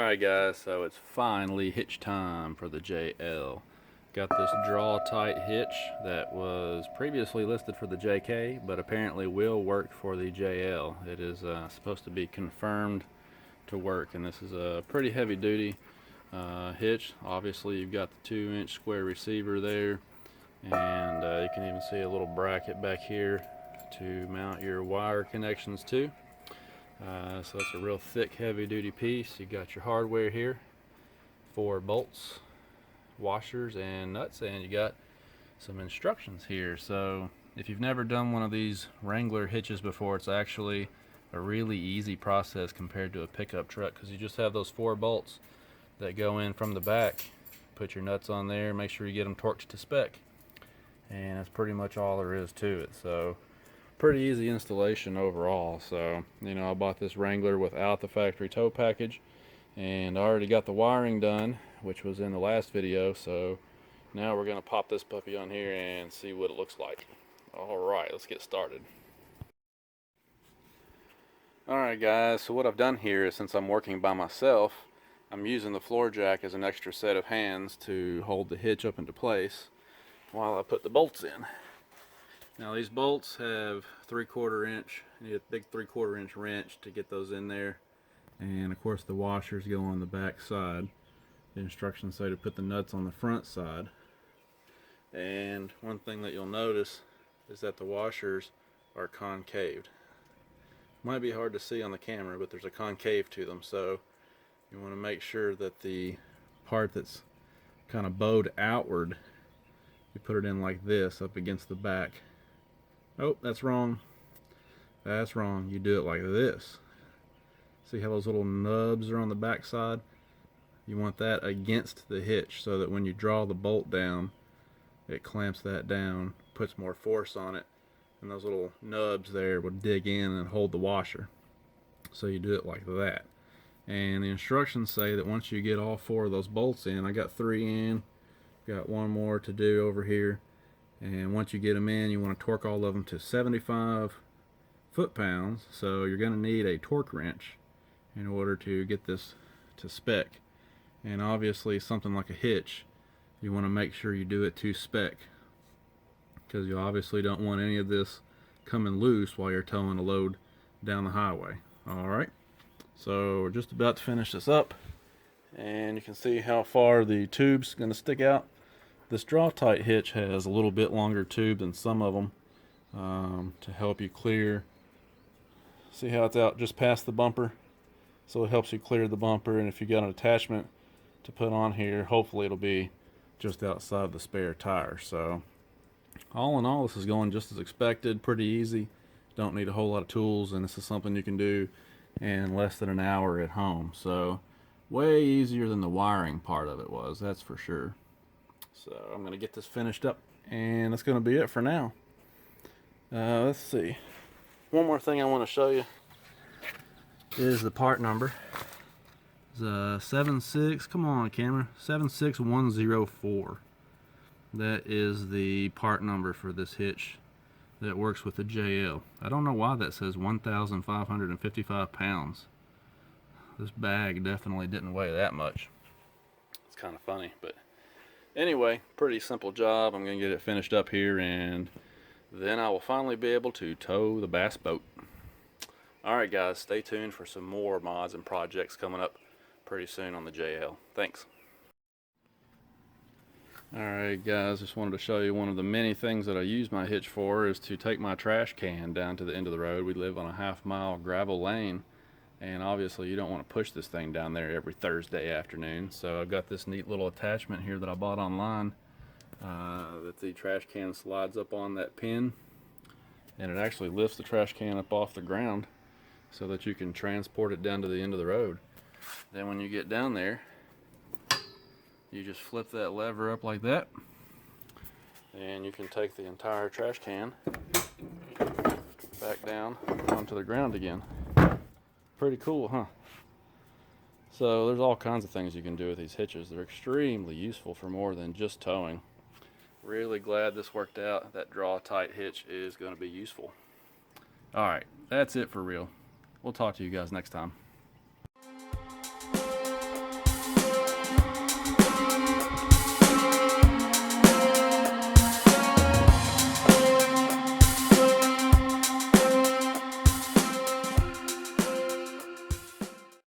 Alright guys, so it's finally hitch time for the JL. Got this draw tight hitch that was previously listed for the JK, but apparently will work for the JL. It is supposed to be confirmed to work, and this is a pretty heavy duty hitch. Obviously you've got the 2-inch square receiver there, and you can even see a little bracket back here to mount your wire connections to. So it's a real thick, heavy-duty piece. You got your hardware here, 4 bolts, washers, and nuts, and you got some instructions here. So if you've never done one of these Wrangler hitches before, it's actually a really easy process compared to a pickup truck, because you just have those 4 bolts that go in from the back. Put your nuts on there, make sure you get them torqued to spec, and that's pretty much all there is to it. So pretty easy installation overall. So, you know, I bought this Wrangler without the factory tow package, and I already got the wiring done, which was in the last video. So now we're going to pop this puppy on here and see what it looks like. Alright, let's get started. Alright guys, so what I've done here is, since I'm working by myself, I'm using the floor jack as an extra set of hands to hold the hitch up into place while I put the bolts in. Now these bolts have 3/4 inch, you need a big 3/4 inch wrench to get those in there, and of course the washers go on the back side. The instructions say to put the nuts on the front side. And one thing that you'll notice is that the washers are concaved. Might be hard to see on the camera, but there's a concave to them, so you want to make sure that the part that's kind of bowed outward, you put it in like this up against the back. Oh, that's wrong. That's wrong. You do it like this. See how those little nubs are on the back side? You want that against the hitch so that when you draw the bolt down, it clamps that down, puts more force on it, and those little nubs there will dig in and hold the washer. So you do it like that. And the instructions say that once you get all 4 of those bolts in, I got 3 in, got 1 more to do over here. And once you get them in, you want to torque all of them to 75 foot-pounds. So you're going to need a torque wrench in order to get this to spec. And obviously something like a hitch, you want to make sure you do it to spec, because you obviously don't want any of this coming loose while you're towing a load down the highway. Alright, so we're just about to finish this up, and you can see how far the tube's going to stick out. This draw tight hitch has a little bit longer tube than some of them, to help you clear. See how it's out just past the bumper? So it helps you clear the bumper, and if you got an attachment to put on here, hopefully it'll be just outside the spare tire. So all in all, this is going just as expected, pretty easy. Don't need a whole lot of tools, and this is something you can do in less than an hour at home. So way easier than the wiring part of it was, that's for sure. So I'm going to get this finished up, and that's going to be it for now. Let's see. One more thing I want to show you is the part number. It's 76, come on camera, 76104. That is the part number for this hitch that works with the JL. I don't know why that says 1,555 pounds. This bag definitely didn't weigh that much. It's kind of funny, but anyway, pretty simple job. I'm going to get it finished up here, and then I will finally be able to tow the bass boat. Alright guys, stay tuned for some more mods and projects coming up pretty soon on the JL. Thanks. Alright guys, just wanted to show you one of the many things that I use my hitch for is to take my trash can down to the end of the road. We live on a half-mile gravel lane, and obviously you don't want to push this thing down there every Thursday afternoon. So I've got this neat little attachment here that I bought online, that the trash can slides up on that pin, and it actually lifts the trash can up off the ground so that you can transport it down to the end of the road. Then when you get down there, you just flip that lever up like that, and you can take the entire trash can back down onto the ground again. Pretty cool, huh? So there's all kinds of things you can do with these hitches. They're extremely useful for more than just towing. Really glad this worked out. That draw tight hitch is going to be useful. Alright, that's it for real. We'll talk to you guys next time.